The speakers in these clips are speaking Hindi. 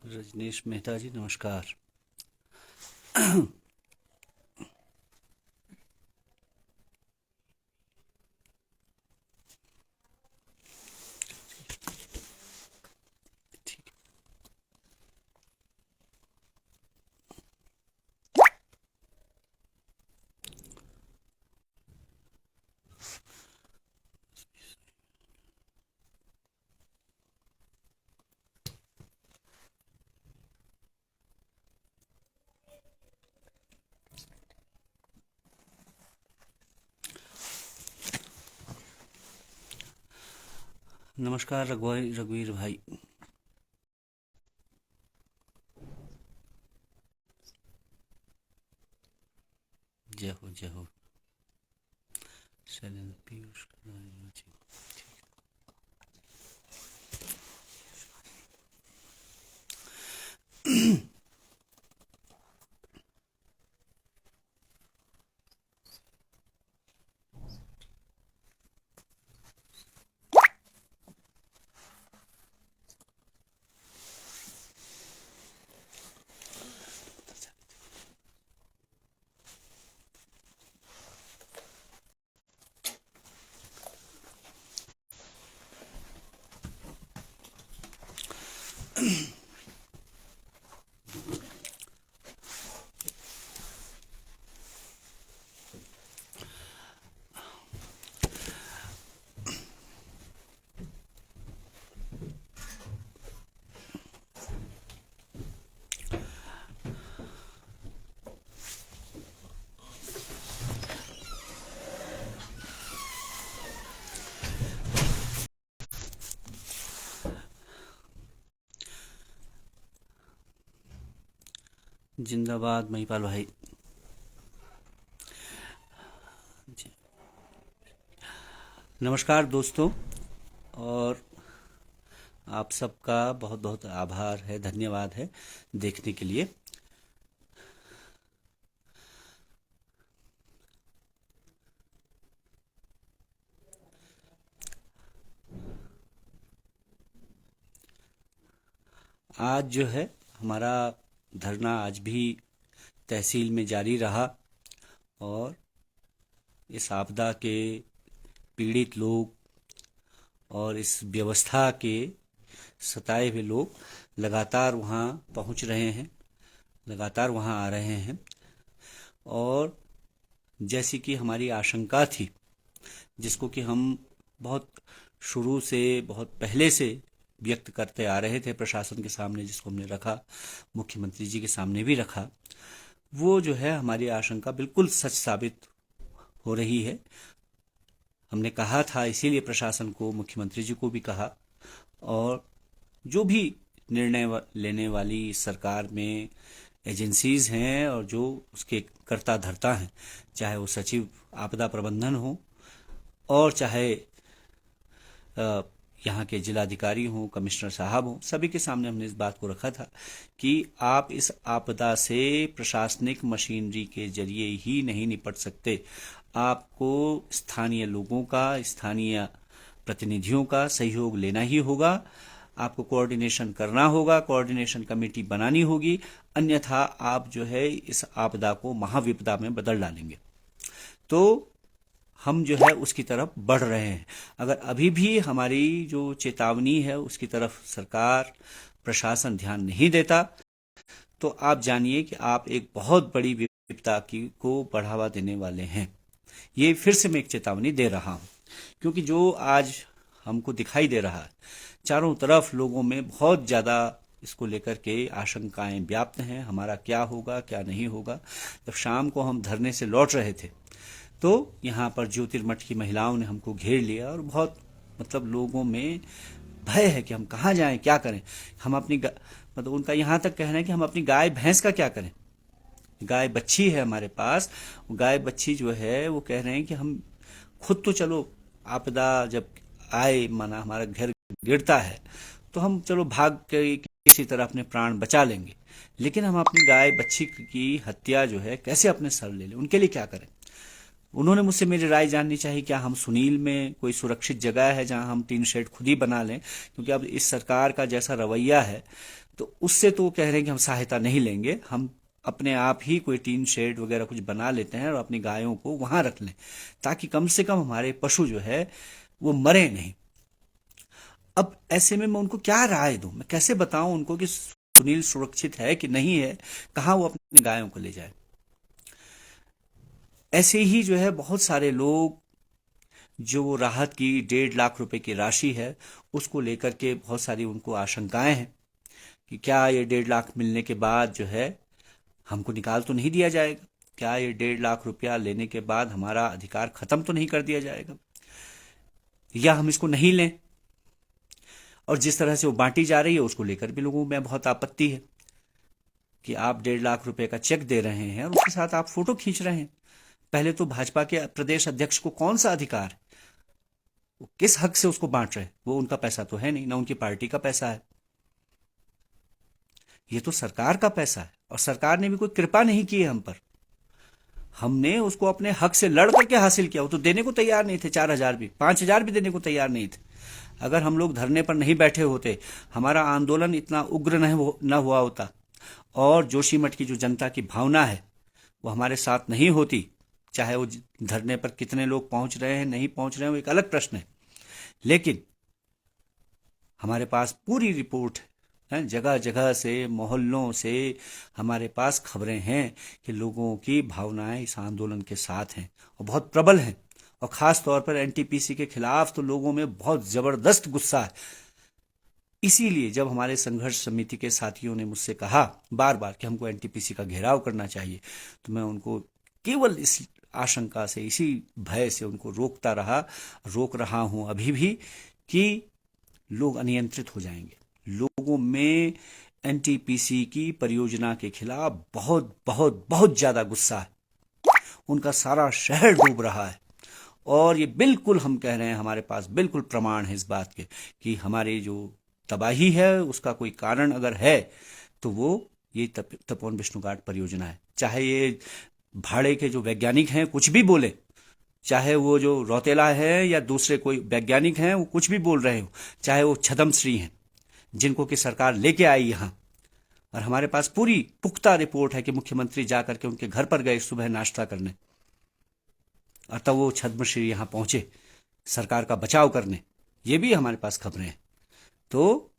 रजनीश मेहता जी नमस्कार। ठीक। नमस्कार रघुवीर भाई। जय हो जय हो। शैलेंद्र पीयूष जी। जिंदाबाद महिपाल भाई। जी। नमस्कार दोस्तों। और आप सबका बहुत बहुत आभार है, धन्यवाद है देखने के लिए। आज जो है हमारा धरना आज भी तहसील में जारी रहा। और इस आपदा के पीड़ित लोग और इस व्यवस्था के सताए हुए लोग लगातार वहाँ पहुँच रहे हैं, लगातार वहाँ आ रहे हैं। और जैसी कि हमारी आशंका थी, जिसको कि हम बहुत शुरू से, बहुत पहले से व्यक्त करते आ रहे थे प्रशासन के सामने, जिसको हमने रखा, मुख्यमंत्री जी के सामने भी रखा, वो जो है हमारी आशंका बिल्कुल सच साबित हो रही है। हमने कहा था, इसीलिए प्रशासन को, मुख्यमंत्री जी को भी कहा, और जो भी निर्णय लेने वाली सरकार में एजेंसीज हैं और जो उसके कर्ता धर्ता हैं, चाहे वो सचिव आपदा प्रबंधन हो और चाहे यहाँ के जिलाधिकारी हों, कमिश्नर साहब हों, सभी के सामने हमने इस बात को रखा था कि आप इस आपदा से प्रशासनिक मशीनरी के जरिए ही नहीं निपट सकते। आपको स्थानीय लोगों का, स्थानीय प्रतिनिधियों का सहयोग लेना ही होगा। आपको कोऑर्डिनेशन करना होगा, कोऑर्डिनेशन कमेटी बनानी होगी, अन्यथा आप जो है इस आपदा को महाविपदा में बदल डालेंगे। तो हम जो है उसकी तरफ बढ़ रहे हैं। अगर अभी भी हमारी जो चेतावनी है उसकी तरफ सरकार, प्रशासन ध्यान नहीं देता, तो आप जानिए कि आप एक बहुत बड़ी विपदा की को बढ़ावा देने वाले हैं। ये फिर से मैं एक चेतावनी दे रहा हूं, क्योंकि जो आज हमको दिखाई दे रहा है, चारों तरफ लोगों में बहुत ज्यादा इसको लेकर के आशंकाएं व्याप्त हैं। हमारा क्या होगा, क्या नहीं होगा। जब शाम को हम धरने से लौट रहे थे, तो यहाँ पर ज्योतिर्मठ की महिलाओं ने हमको घेर लिया और बहुत, मतलब लोगों में भय है कि हम कहाँ जाएं, क्या करें। हम अपनी मतलब उनका यहाँ तक कहना है कि हम अपनी गाय भैंस का क्या करें। गाय बच्ची है हमारे पास, गाय बच्ची जो है वो कह रहे हैं कि हम खुद तो चलो, आपदा जब आए, माना हमारा घर गिरता है, तो हम चलो भाग के किसी तरह अपने प्राण बचा लेंगे, लेकिन हम अपनी गाय बच्ची की हत्या जो है कैसे अपने सर ले लें, उनके लिए क्या करें। उन्होंने मुझसे मेरी राय जाननी चाहिए, क्या हम सुनील में कोई सुरक्षित जगह है जहां हम टीन शेड खुद ही बना लें, क्योंकि अब इस सरकार का जैसा रवैया है, तो उससे तो वो कह रहे हैं कि हम सहायता नहीं लेंगे, हम अपने आप ही कोई टीन शेड वगैरह कुछ बना लेते हैं और अपनी गायों को वहां रख लें, ताकि कम से कम हमारे पशु जो है वो मरे नहीं। अब ऐसे में मैं उनको क्या राय दूं, मैं कैसे बताऊं उनको कि सुनील सुरक्षित है कि नहीं है, कहाँ वो अपनी गायों को ले जाए। ऐसे ही जो है बहुत सारे लोग जो राहत की 1.5 लाख रुपए की राशि है उसको लेकर के बहुत सारी उनको आशंकाएं हैं कि क्या ये 1.5 लाख मिलने के बाद जो है हमको निकाल तो नहीं दिया जाएगा, क्या ये 1.5 लाख रुपया लेने के बाद हमारा अधिकार खत्म तो नहीं कर दिया जाएगा, या हम इसको नहीं लें। और जिस तरह से वो बांटी जा रही है उसको लेकर भी लोगों में बहुत आपत्ति है कि आप 1.5 लाख रुपए का चेक दे रहे हैं और उसके साथ आप फोटो खींच रहे हैं। पहले तो भाजपा के प्रदेश अध्यक्ष को कौन सा अधिकार है, वो किस हक से उसको बांट रहे हैं, वो उनका पैसा तो है नहीं, ना उनकी पार्टी का पैसा है, ये तो सरकार का पैसा है। और सरकार ने भी कोई कृपा नहीं की है हम पर, हमने उसको अपने हक से लड़ करके हासिल किया। वो तो देने को तैयार नहीं थे, 4,000 भी, 5,000 भी देने को तैयार नहीं थे। अगर हम लोग धरने पर नहीं बैठे होते, हमारा आंदोलन इतना उग्र न हुआ होता, और जोशीमठ की जो जनता की भावना है वो हमारे साथ नहीं होती, चाहे वो धरने पर कितने लोग पहुंच रहे हैं नहीं पहुंच रहे हैं वो एक अलग प्रश्न है, लेकिन हमारे पास पूरी रिपोर्ट है, जगह जगह से, मोहल्लों से हमारे पास खबरें हैं कि लोगों की भावनाएं इस आंदोलन के साथ हैं और बहुत प्रबल हैं। और खास तौर पर एनटीपीसी के खिलाफ तो लोगों में बहुत जबरदस्त गुस्सा है। इसीलिए जब हमारे संघर्ष समिति के साथियों ने मुझसे कहा बार बार कि हमको एनटीपीसी का घेराव करना चाहिए, तो मैं उनको केवल इस आशंका से, इसी भय से उनको रोक रहा हूं अभी भी, कि लोग अनियंत्रित हो जाएंगे। लोगों में एनटीपीसी की परियोजना के खिलाफ बहुत बहुत बहुत ज्यादा गुस्सा है, उनका सारा शहर डूब रहा है। और ये बिल्कुल हम कह रहे हैं, हमारे पास बिल्कुल प्रमाण है इस बात के कि हमारी जो तबाही है उसका कोई कारण अगर है तो वो ये तपोवन विष्णु घाट परियोजना है। चाहे ये भाड़े के जो वैज्ञानिक हैं कुछ भी बोले, चाहे वो जो रौतेला है या दूसरे कोई वैज्ञानिक हैं वो कुछ भी बोल रहे हो, चाहे वो छदम श्री हैं जिनको कि सरकार लेके आई यहां, और हमारे पास पूरी पुख्ता रिपोर्ट है कि मुख्यमंत्री जाकर के उनके घर पर गए सुबह नाश्ता करने, और तब वो छद्मश्री यहां पहुंचे सरकार का बचाव करने, ये भी हमारे पास खबरें हैं। तो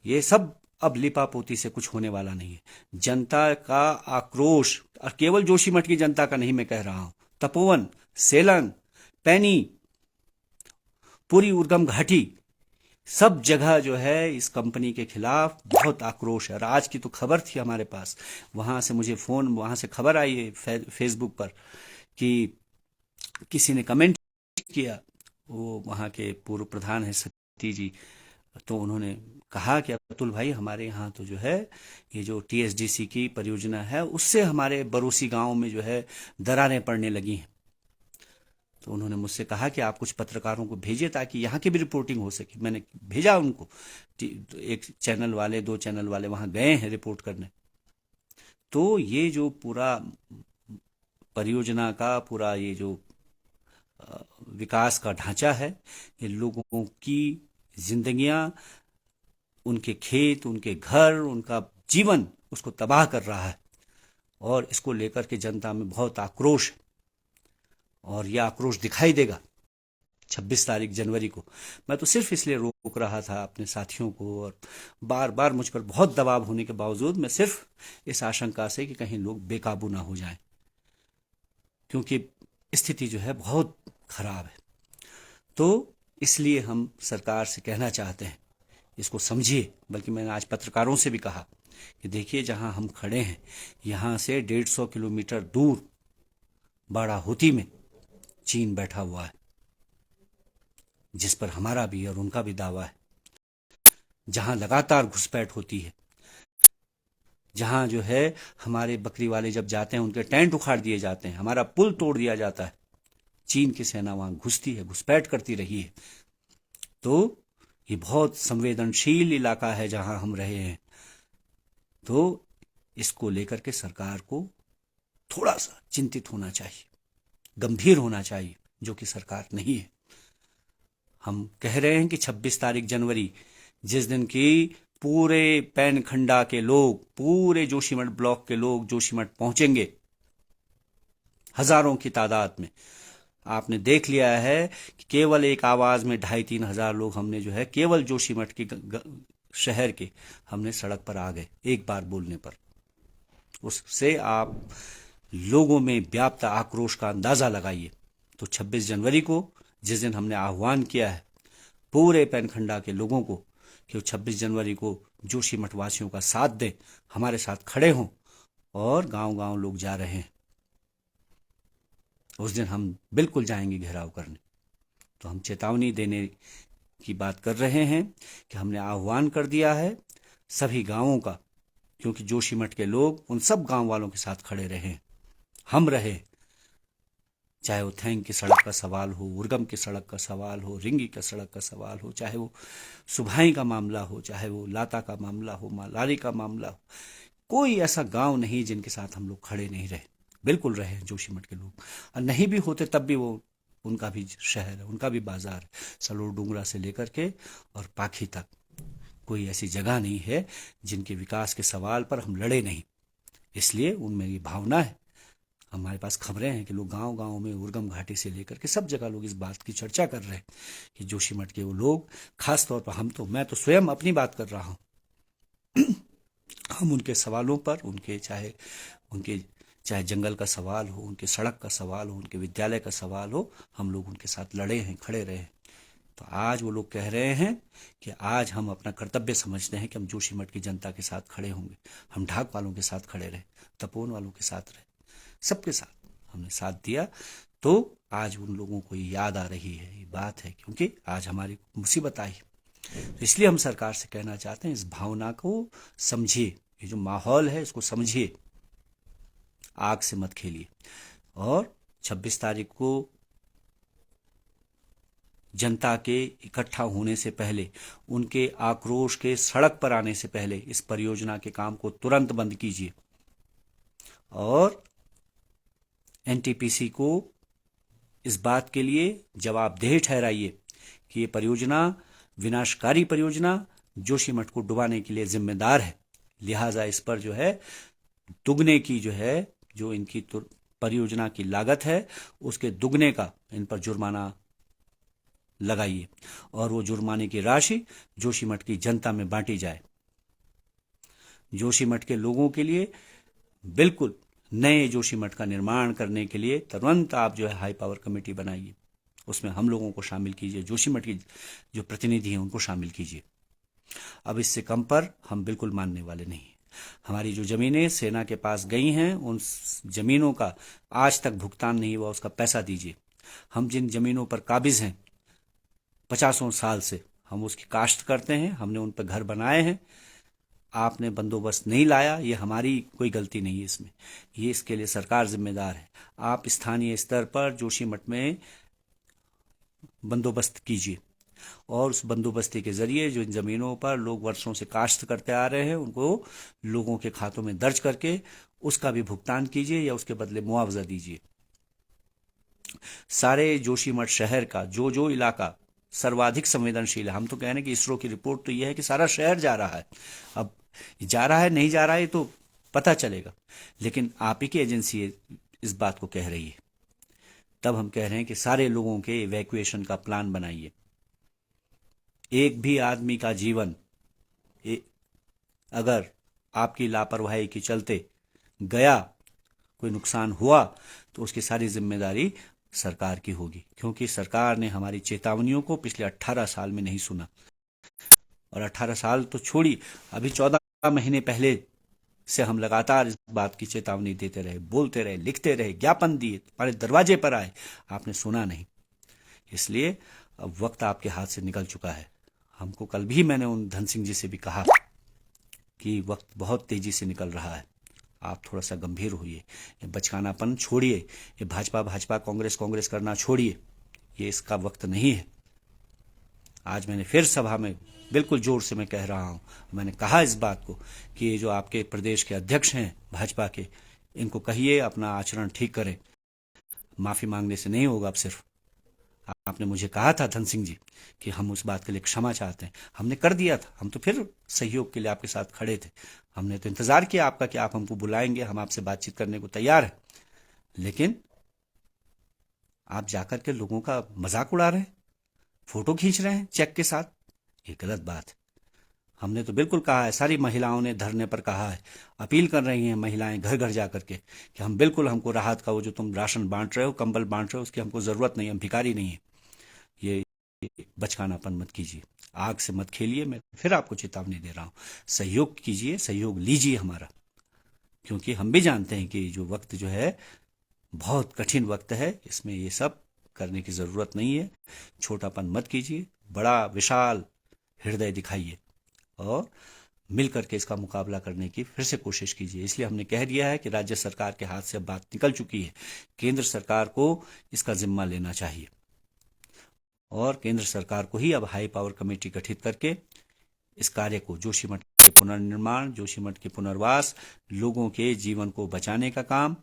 ये सब अब लिपापोती से कुछ होने वाला नहीं है। जनता का आक्रोश, और केवल जोशीमठ की जनता का नहीं मैं कह रहा हूं, तपोवन, सेलन, पैनी, पूरी उर्गम घाटी, सब जगह जो है इस कंपनी के खिलाफ बहुत आक्रोश है। और आज की तो खबर थी हमारे पास, वहां से मुझे वहां से खबर आई है फेसबुक पर कि किसी ने कमेंट किया, वो वहां के पूर्व प्रधान है सती जी, तो उन्होंने कहा कि अतुल भाई हमारे यहाँ तो जो है ये जो टीएसडीसी की परियोजना है उससे हमारे बरूसी गांव में जो है दरारें पड़ने लगी हैं। तो उन्होंने मुझसे कहा कि आप कुछ पत्रकारों को भेजिए ताकि यहाँ की भी रिपोर्टिंग हो सके। मैंने भेजा उनको, एक चैनल वाले, 2 चैनल वाले वहां गए हैं रिपोर्ट करने। तो ये जो पूरा परियोजना का पूरा ये जो विकास का ढांचा है, ये लोगों की जिंदगियां, उनके खेत, उनके घर, उनका जीवन उसको तबाह कर रहा है। और इसको लेकर के जनता में बहुत आक्रोश है, और यह आक्रोश दिखाई देगा 26 तारीख जनवरी को। मैं तो सिर्फ इसलिए रोक रहा था अपने साथियों को, और बार बार मुझ पर बहुत दबाव होने के बावजूद मैं सिर्फ इस आशंका से कि कहीं लोग बेकाबू ना हो जाएं, क्योंकि स्थिति जो है बहुत खराब है। तो इसलिए हम सरकार से कहना चाहते हैं इसको समझिए। बल्कि मैंने आज पत्रकारों से भी कहा कि देखिए जहां हम खड़े हैं यहां से 150 किलोमीटर दूर बाड़ाहोती में चीन बैठा हुआ है, जिस पर हमारा भी और उनका भी दावा है, जहां लगातार घुसपैठ होती है, जहां जो है हमारे बकरी वाले जब जाते हैं उनके टेंट उखाड़ दिए जाते हैं, हमारा पुल तोड़ दिया जाता है, चीन की सेना वहां घुसती है, घुसपैठ करती रही है। तो ये बहुत संवेदनशील इलाका है जहां हम रहे हैं। तो इसको लेकर के सरकार को थोड़ा सा चिंतित होना चाहिए, गंभीर होना चाहिए, जो कि सरकार नहीं है। हम कह रहे हैं कि 26 तारीख जनवरी, जिस दिन की पूरे पैनखंडा के लोग, पूरे जोशीमठ ब्लॉक के लोग जोशीमठ पहुंचेंगे हजारों की तादाद में। आपने देख लिया है कि केवल एक आवाज में 2,500-3,000 लोग हमने जो है केवल जोशीमठ के शहर के हमने सड़क पर आ गए एक बार बोलने पर। उससे आप लोगों में व्याप्त आक्रोश का अंदाजा लगाइए। तो 26 जनवरी को जिस दिन हमने आह्वान किया है पूरे पैनखंडा के लोगों को कि 26 जनवरी को जोशीमठ वासियों का साथ दें, हमारे साथ खड़े हों, और गांव-गांव लोग जा रहे हैं, उस दिन हम बिल्कुल जाएंगे घेराव करने। तो हम चेतावनी देने की बात कर रहे हैं कि हमने आह्वान कर दिया है सभी गांवों का, क्योंकि जोशीमठ के लोग उन सब गांव वालों के साथ खड़े रहे, हम रहे, चाहे वो थैंक की सड़क का सवाल हो, उर्गम की सड़क का सवाल हो, रिंगी का सड़क का सवाल हो, चाहे वो सुभाई का मामला हो, चाहे वो लाता का मामला हो, मालारी का मामला हो। कोई ऐसा गांव नहीं जिनके साथ हम लोग खड़े नहीं रहे, बिल्कुल रहे जोशीमठ के लोग। और नहीं भी होते तब भी वो उनका भी शहर है, उनका भी बाजार है। सलोर डूंगरा से लेकर के और पाखी तक कोई ऐसी जगह नहीं है जिनके विकास के सवाल पर हम लड़े नहीं। इसलिए उनमें ये भावना है। हमारे पास खबरें हैं कि लोग गांव गांव में उर्गम घाटी से लेकर के सब जगह लोग इस बात की चर्चा कर रहे हैं कि जोशीमठ के वो लोग, खास तौर पर मैं तो स्वयं अपनी बात कर रहा हूं हम उनके सवालों पर, उनके चाहे जंगल का सवाल हो, उनके सड़क का सवाल हो, उनके विद्यालय का सवाल हो, हम लोग उनके साथ लड़े हैं, खड़े रहे हैं। तो आज वो लोग कह रहे हैं कि आज हम अपना कर्तव्य समझते हैं कि हम जोशीमठ की जनता के साथ खड़े होंगे। हम ढाक वालों के साथ खड़े रहे, तपोवन वालों के साथ रहे, सबके साथ हमने साथ दिया। तो आज उन लोगों को याद आ रही है, ये बात है, क्योंकि आज हमारी मुसीबत आई। तो इसलिए हम सरकार से कहना चाहते हैं, इस भावना को समझिए, ये जो माहौल है इसको समझिए, आग से मत खेलिए। और 26 तारीख को जनता के इकट्ठा होने से पहले, उनके आक्रोश के सड़क पर आने से पहले इस परियोजना के काम को तुरंत बंद कीजिए और एनटीपीसी को इस बात के लिए जवाबदेह ठहराइए कि ये परियोजना, विनाशकारी परियोजना, जोशीमठ को डुबाने के लिए जिम्मेदार है। लिहाजा इस पर जो है दुगने की जो इनकी परियोजना की लागत है उसके दुगने का इन पर जुर्माना लगाइए और वो जुर्माने की राशि जोशीमठ की जनता में बांटी जाए। जोशीमठ के लोगों के लिए बिल्कुल नए जोशीमठ का निर्माण करने के लिए तुरंत आप जो है हाई पावर कमेटी बनाइए, उसमें हम लोगों को शामिल कीजिए, जोशीमठ की जो प्रतिनिधि हैं उनको शामिल कीजिए। अब इससे कम पर हम बिल्कुल मानने वाले नहीं हैं। हमारी जो जमीनें सेना के पास गई हैं उन जमीनों का आज तक भुगतान नहीं हुआ, उसका पैसा दीजिए। हम जिन जमीनों पर काबिज हैं 50 साल से, हम उसकी काश्त करते हैं, हमने उन पर घर बनाए हैं, आपने बंदोबस्त नहीं लाया, ये हमारी कोई गलती नहीं है इसमें, ये इसके लिए सरकार जिम्मेदार है। आप स्थानीय स्तर पर जोशीमठ में बंदोबस्त कीजिए और उस बंदोबस्ती के जरिए जो इन जमीनों पर लोग वर्षों से काश्त करते आ रहे हैं उनको लोगों के खातों में दर्ज करके उसका भी भुगतान कीजिए या उसके बदले मुआवजा दीजिए। सारे जोशीमठ शहर का जो जो इलाका सर्वाधिक संवेदनशील है, हम तो कह रहे हैं कि इसरो की रिपोर्ट तो यह है कि सारा शहर जा रहा है। अब जा रहा है नहीं जा रहा है तो पता चलेगा, लेकिन आप ही की एजेंसी इस बात को कह रही है। तब हम कह रहे हैं कि सारे लोगों के इवैक्यूएशन का प्लान बनाइए। एक भी आदमी का जीवन अगर आपकी लापरवाही के चलते गया, कोई नुकसान हुआ, तो उसकी सारी जिम्मेदारी सरकार की होगी, क्योंकि सरकार ने हमारी चेतावनियों को पिछले 18 साल में नहीं सुना। और 18 साल तो छोड़ी, अभी 14 महीने पहले से हम लगातार इस बात की चेतावनी देते रहे, बोलते रहे, लिखते रहे, ज्ञापन दिए, हमारे दरवाजे पर आए, आपने सुना नहीं। इसलिए अब वक्त आपके हाथ से निकल चुका है। हमको कल भी मैंने उन धन सिंह जी से भी कहा कि वक्त बहुत तेजी से निकल रहा है, आप थोड़ा सा गंभीर होइए, ये बचकानापन छोड़िए, ये भाजपा कांग्रेस करना छोड़िए, ये इसका वक्त नहीं है। आज मैंने फिर सभा में बिल्कुल जोर से मैं कह रहा हूं, मैंने कहा इस बात को कि ये जो आपके प्रदेश के अध्यक्ष हैं भाजपा के, इनको कहिए अपना आचरण ठीक करें, माफी मांगने से नहीं होगा। अब सिर्फ आपने मुझे कहा था धन सिंह जी कि हम उस बात के लिए क्षमा चाहते हैं, हमने कर दिया था। हम तो फिर सहयोग के लिए आपके साथ खड़े थे। हमने तो इंतजार किया आपका कि आप हमको बुलाएंगे, हम आपसे बातचीत करने को तैयार हैं। लेकिन आप जाकर के लोगों का मजाक उड़ा रहे हैं, फोटो खींच रहे हैं चेक के साथ। ये गलत बात है। हमने तो बिल्कुल कहा है, सारी महिलाओं ने धरने पर कहा है, अपील कर रही हैं महिलाएं घर घर जाकर के कि हम बिल्कुल, हमको राहत का वो जो तुम राशन बांट रहे हो, कंबल बांट रहे हो, उसकी हमको जरूरत नहीं, हम भिखारी नहीं है। ये बचकानापन मत कीजिए, आग से मत खेलिए। मैं फिर आपको चेतावनी दे रहा हूं, सहयोग कीजिए, सहयोग लीजिए हमारा। क्योंकि हम भी जानते हैं कि जो वक्त जो है बहुत कठिन वक्त है, इसमें ये सब करने की जरूरत नहीं है। छोटापन मत कीजिए, बड़ा विशाल हृदय दिखाइए और मिल करके इसका मुकाबला करने की फिर से कोशिश कीजिए। इसलिए हमने कह दिया है कि राज्य सरकार के हाथ से अब बात निकल चुकी है, केंद्र सरकार को इसका जिम्मा लेना चाहिए और केंद्र सरकार को ही अब हाई पावर कमेटी गठित करके इस कार्य को, जोशीमठ के पुनर्निर्माण, जोशीमठ के पुनर्वास, लोगों के जीवन को बचाने का काम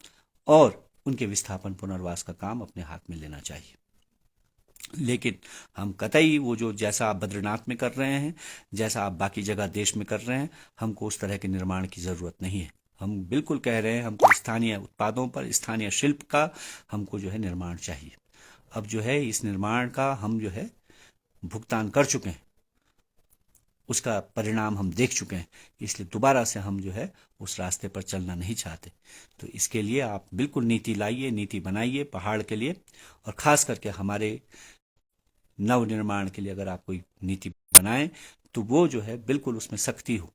और उनके विस्थापन पुनर्वास का काम अपने हाथ में लेना चाहिए। लेकिन हम कतई वो जो जैसा आप बद्रीनाथ में कर रहे हैं, जैसा आप बाकी जगह देश में कर रहे हैं, हमको उस तरह के निर्माण की जरूरत नहीं है। हम बिल्कुल कह रहे हैं, हमको स्थानीय उत्पादों पर, स्थानीय शिल्प का हमको जो है निर्माण चाहिए। अब जो है इस निर्माण का हम जो है भुगतान कर चुके हैं, उसका परिणाम हम देख चुके हैं, इसलिए दोबारा से हम जो है उस रास्ते पर चलना नहीं चाहते। तो इसके लिए आप बिल्कुल नीति लाइए, नीति बनाइए पहाड़ के लिए, और खास करके हमारे नवनिर्माण के लिए अगर आप कोई नीति बनाएं तो वो जो है बिल्कुल उसमें सख्ती हो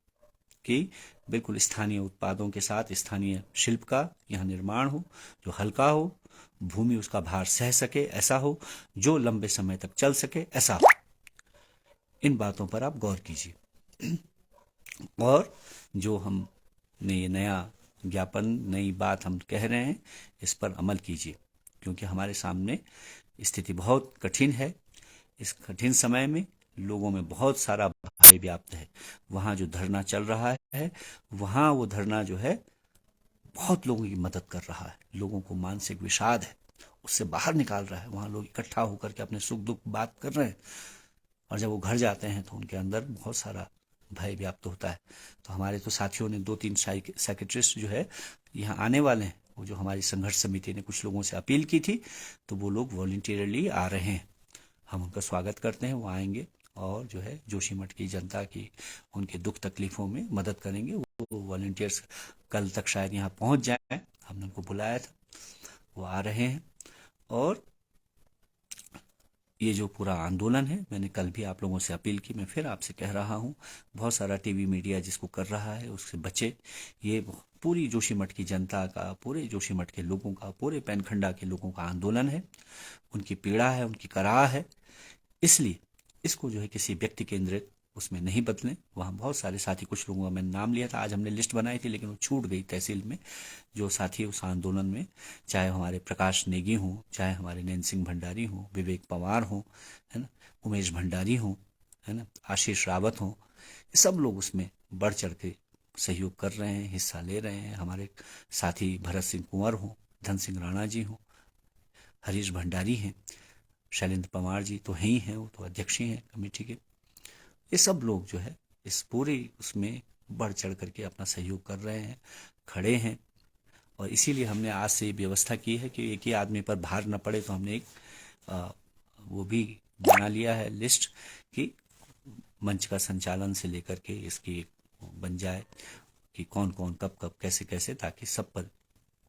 कि बिल्कुल स्थानीय उत्पादों के साथ स्थानीय शिल्प का यहाँ निर्माण हो, जो हल्का हो, भूमि उसका भार सह सके ऐसा हो, जो लंबे समय तक चल सके ऐसा हो। इन बातों पर आप गौर कीजिए और जो हमने ये नया ज्ञापन, नई बात हम कह रहे हैं, इस पर अमल कीजिए। क्योंकि हमारे सामने स्थिति बहुत कठिन है। इस कठिन समय में लोगों में बहुत सारा भय व्याप्त है। वहाँ जो धरना चल रहा है, वहाँ वो धरना जो है बहुत लोगों की मदद कर रहा है, लोगों को मानसिक विषाद है उससे बाहर निकाल रहा है। वहाँ लोग इकट्ठा होकर के अपने सुख दुख बात कर रहे हैं, और जब वो घर जाते हैं तो उनके अंदर बहुत सारा भय व्याप्त होता है। तो हमारे तो साथियों ने 2-3 साइकेट्रिस्ट जो है यहाँ आने वाले हैं। वो जो हमारी संघर्ष समिति ने कुछ लोगों से अपील की थी, तो वो लोग वॉलंटियरली आ रहे हैं। हम उनका स्वागत करते हैं, वो आएंगे और जो है जोशीमठ की जनता की उनके दुख तकलीफों में मदद करेंगे। वो वॉलंटियर्स कल तक शायद यहाँ पहुंच जाए, हमने उनको बुलाया था, वो आ रहे हैं। और ये जो पूरा आंदोलन है, मैंने कल भी आप लोगों से अपील की, मैं फिर आपसे कह रहा हूँ, बहुत सारा टीवी मीडिया जिसको कर रहा है उससे बचे। ये पूरी जोशीमठ की जनता का, पूरे जोशीमठ के लोगों का, पूरे पैनखंडा के लोगों का आंदोलन है, उनकी पीड़ा है, उनकी कराह है। इसलिए इसको जो है किसी व्यक्ति केंद्रित उसमें नहीं बदलें। वहाँ बहुत सारे साथी, कुछ लोगों का मैंने नाम लिया था, आज हमने लिस्ट बनाई थी लेकिन वो छूट गई तहसील में, जो साथी उस आंदोलन में, चाहे हमारे प्रकाश नेगी हों, चाहे हमारे नैन सिंह भंडारी हों, विवेक पवार हों, है ना, उमेश भंडारी हों, है ना, आशीष रावत हों, ये सब लोग उसमें बढ़ चढ़ के सहयोग कर रहे हैं, हिस्सा ले रहे हैं। हमारे साथी भरत सिंह कुंवर हों, धन सिंह राणा जी हों, हरीश भंडारी हैं, शैलेंद्र पवार जी तो ही हैं, वो तो अध्यक्ष ही हैं कमेटी के। ये सब लोग जो है इस पूरे उसमें बढ़ चढ़ करके अपना सहयोग कर रहे हैं, खड़े हैं। और इसीलिए हमने आज से ये व्यवस्था की है कि एक ही आदमी पर भार न पड़े, तो हमने एक वो भी बना लिया है लिस्ट कि मंच का संचालन से लेकर के इसकी एक बन जाए कि कौन कौन कब कब कैसे कैसे, ताकि सब पर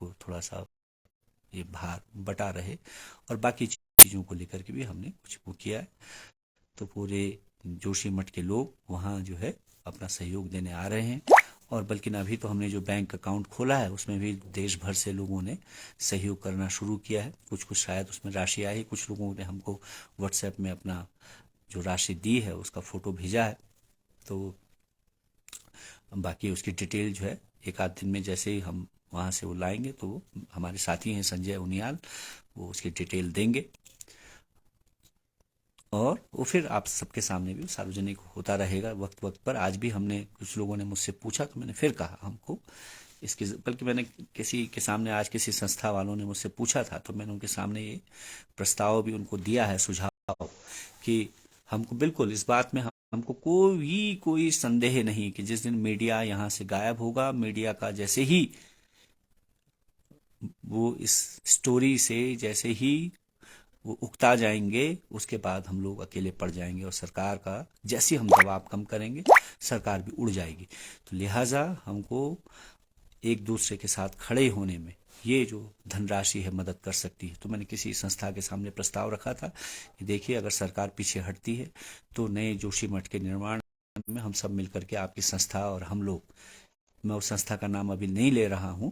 को थोड़ा सा ये भार बटा रहे। और बाकी चीज़ों को लेकर के भी हमने कुछ वो किया है। तो पूरे जोशीमठ के लोग वहाँ जो है अपना सहयोग देने आ रहे हैं। और बल्कि अभी तो हमने जो बैंक अकाउंट खोला है उसमें भी देश भर से लोगों ने सहयोग करना शुरू किया है। कुछ कुछ शायद उसमें राशि आई, कुछ लोगों ने हमको व्हाट्सएप में अपना जो राशि दी है उसका फोटो भेजा है। तो बाकी उसकी डिटेल जो है एक आध दिन में जैसे ही हम वहाँ से वो लाएंगे, तो हमारे साथी हैं संजय उनियाल, वो उसकी डिटेल देंगे और वो फिर आप सबके सामने भी सार्वजनिक होता रहेगा वक्त वक्त पर। आज भी हमने, कुछ लोगों ने मुझसे पूछा तो मैंने फिर कहा हमको इसके, बल्कि मैंने किसी के सामने आज किसी संस्था वालों ने मुझसे पूछा था तो मैंने उनके सामने ये प्रस्ताव भी उनको दिया है, सुझाव कि हमको बिल्कुल इस बात में हमको कोई संदेह नहीं कि जिस दिन मीडिया यहाँ से गायब होगा, मीडिया का जैसे ही वो इस स्टोरी से जैसे ही वो उकता जाएंगे, उसके बाद हम लोग अकेले पड़ जाएंगे और सरकार का जैसे हम दबाव कम करेंगे, सरकार भी उड़ जाएगी। तो लिहाजा हमको एक दूसरे के साथ खड़े होने में ये जो धनराशि है मदद कर सकती है। तो मैंने किसी संस्था के सामने प्रस्ताव रखा था कि देखिए, अगर सरकार पीछे हटती है तो नए जोशीमठ के निर्माण में हम सब मिलकर के, आपकी संस्था और हम लोग, मैं उस संस्था का नाम अभी नहीं ले रहा हूं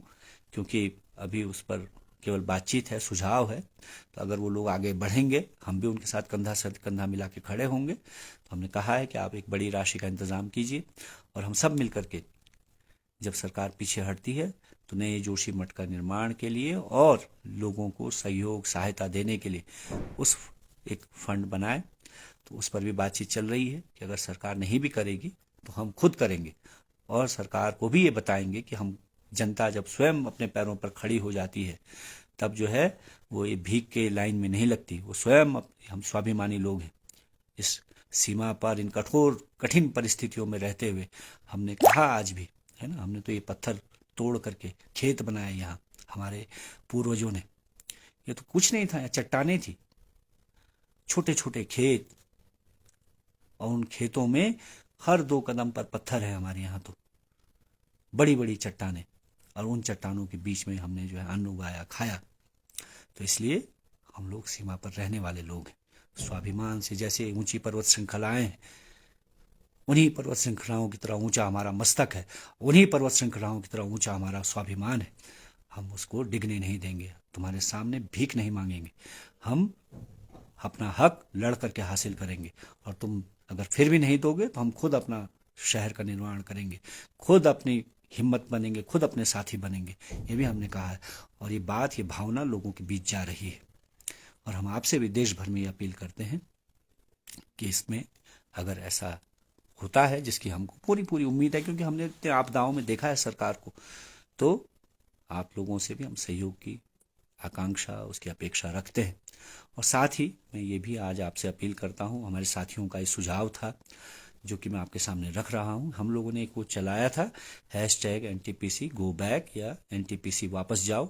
क्योंकि अभी उस पर केवल बातचीत है, सुझाव है। तो अगर वो लोग आगे बढ़ेंगे, हम भी उनके साथ कंधा से कंधा मिला के खड़े होंगे। तो हमने कहा है कि आप एक बड़ी राशि का इंतजाम कीजिए और हम सब मिलकर के, जब सरकार पीछे हटती है, तो नए जोशी मठ का निर्माण के लिए और लोगों को सहयोग सहायता देने के लिए उस एक फंड बनाए। तो उस पर भी बातचीत चल रही है कि अगर सरकार नहीं भी करेगी तो हम खुद करेंगे और सरकार को भी ये बताएंगे कि हम, जनता जब स्वयं अपने पैरों पर खड़ी हो जाती है, तब जो है वो ये भीख के लाइन में नहीं लगती, वो स्वयं हम स्वाभिमानी लोग हैं। इस सीमा पर इन कठोर कठिन परिस्थितियों में रहते हुए हमने कहा आज भी, है ना, हमने तो ये पत्थर तोड़ करके खेत बनाए यहाँ, हमारे पूर्वजों ने। ये तो कुछ नहीं था, यहाँ चट्टाने थी, छोटे छोटे खेत, और उन खेतों में हर 2 कदम पर पत्थर है हमारे यहाँ, तो बड़ी बड़ी चट्टाने, और उन चट्टानों के बीच में हमने जो है अन्न उगाया, खाया। तो इसलिए हम लोग सीमा पर रहने वाले लोग हैं, स्वाभिमान से। जैसे ऊंची पर्वत श्रृंखलाएं हैं, उन्हीं पर्वत श्रृंखलाओं की तरह ऊंचा हमारा मस्तक है, उन्हीं पर्वत श्रृंखलाओं की तरह ऊंचा हमारा स्वाभिमान है। हम उसको डिगने नहीं देंगे, तुम्हारे सामने भीख नहीं मांगेंगे, हम अपना हक लड़ करके हासिल करेंगे। और तुम अगर फिर भी नहीं दोगे तो हम खुद अपना शहर का निर्माण करेंगे, खुद अपनी हिम्मत बनेंगे, खुद अपने साथी बनेंगे, ये भी हमने कहा है। और ये बात, ये भावना लोगों के बीच जा रही है। और हम आपसे भी देश भर में ये अपील करते हैं कि इसमें अगर ऐसा होता है, जिसकी हमको पूरी पूरी उम्मीद है, क्योंकि हमने इतने आपदाओं में देखा है सरकार को, तो आप लोगों से भी हम सहयोग की आकांक्षा, उसकी अपेक्षा रखते हैं। और साथ ही मैं ये भी आज आपसे अपील करता हूँ, हमारे साथियों का ये सुझाव था जो कि मैं आपके सामने रख रहा हूँ। हम लोगों ने एक वो चलाया था, #NTPC गो बैक या NTPC वापस जाओ।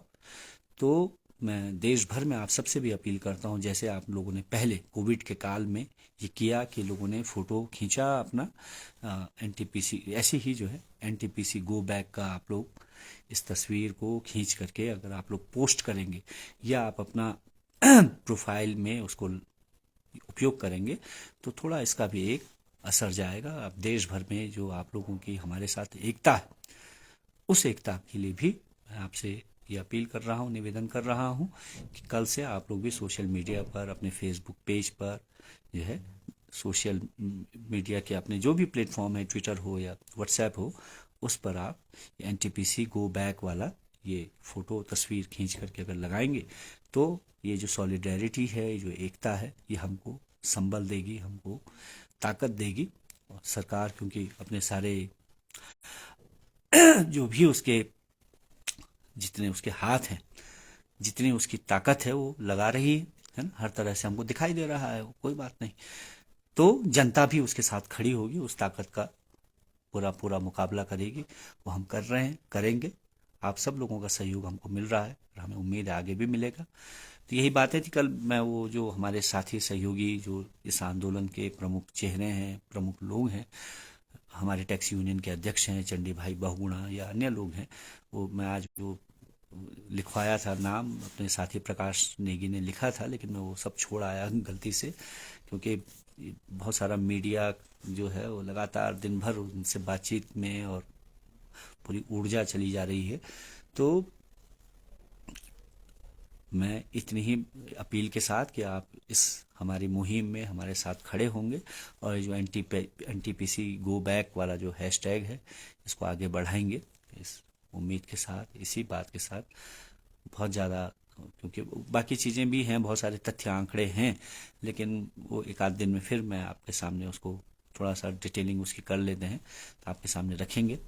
तो मैं देश भर में आप सबसे भी अपील करता हूं, जैसे आप लोगों ने पहले कोविड के काल में ये किया कि लोगों ने फोटो खींचा अपना NTPC, ऐसे ही जो है NTPC गो बैक का आप लोग इस तस्वीर को खींच करके अगर आप लोग पोस्ट करेंगे या आप अपना प्रोफाइल में उसको उपयोग करेंगे, तो थोड़ा इसका भी एक असर जाएगा। अब देश भर में जो आप लोगों की हमारे साथ एकता है, उस एकता के लिए भी मैं आपसे ये अपील कर रहा हूँ, निवेदन कर रहा हूँ कि कल से आप लोग भी सोशल मीडिया पर, अपने फेसबुक पेज पर जो है, सोशल मीडिया के अपने जो भी प्लेटफॉर्म है, ट्विटर हो या व्हाट्सएप हो, उस पर आप NTPC गो बैक वाला ये फोटो तस्वीर खींच करके अगर लगाएंगे, तो ये जो सॉलिडेरिटी है, जो एकता है, ये हमको संबल देगी, हमको ताकत देगी। और सरकार, क्योंकि अपने सारे जो भी उसके, जितने उसके हाथ हैं, जितनी उसकी ताकत है, वो लगा रही है ना, हर तरह से हमको दिखाई दे रहा है, वो कोई बात नहीं। तो जनता भी उसके साथ खड़ी होगी, उस ताकत का पूरा पूरा मुकाबला करेगी। वो हम कर रहे हैं, करेंगे। आप सब लोगों का सहयोग हमको मिल रहा है और हमें उम्मीद है आगे भी मिलेगा। तो यही बातें थी। कल मैं वो जो हमारे साथी सहयोगी, जो इस आंदोलन के प्रमुख चेहरे हैं, प्रमुख लोग हैं, हमारे टैक्सी यूनियन के अध्यक्ष हैं चंडी भाई बहुगुणा या अन्य लोग हैं, वो मैं आज जो लिखवाया था नाम, अपने साथी प्रकाश नेगी ने लिखा था, लेकिन मैं वो सब छोड़ आया गलती से, क्योंकि बहुत सारा मीडिया जो है वो लगातार दिन भर उनसे बातचीत में और पूरी ऊर्जा चली जा रही है। तो मैं इतनी ही अपील के साथ कि आप इस हमारी मुहिम में हमारे साथ खड़े होंगे और जो NTPC गो बैक वाला जो हैशटैग है, इसको आगे बढ़ाएंगे, इस उम्मीद के साथ, इसी बात के साथ। बहुत ज़्यादा, क्योंकि बाकी चीज़ें भी हैं, बहुत सारे तथ्य आंकड़े हैं, लेकिन वो एक आध दिन में फिर मैं आपके सामने उसको थोड़ा सा डिटेलिंग उसकी कर लेते हैं, तो आपके सामने रखेंगे।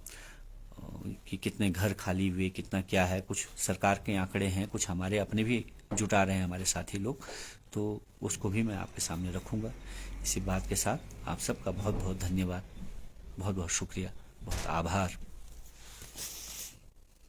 कि कितने घर खाली हुए, कितना क्या है, कुछ सरकार के आंकड़े हैं, कुछ हमारे अपने भी जुटा रहे हैं हमारे साथी लोग, तो उसको भी मैं आपके सामने रखूंगा। इसी बात के साथ आप सबका बहुत बहुत धन्यवाद, बहुत बहुत शुक्रिया, बहुत आभार।